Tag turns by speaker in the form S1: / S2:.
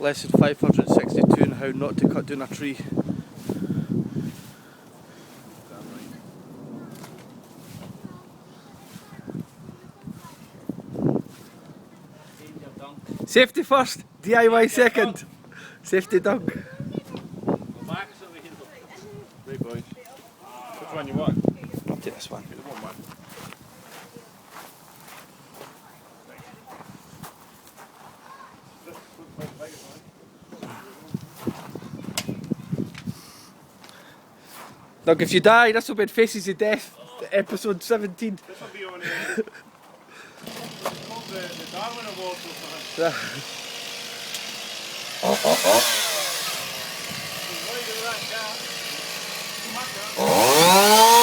S1: Lesson 562 on how not to cut down a tree. Safety first, DIY second. Safety dunk.
S2: Right boys. Which one you want?
S1: I'll take this one. Look, if you die, this will be Faces of Death, episode 17.
S2: This will be on it's called the Darwin Award or something.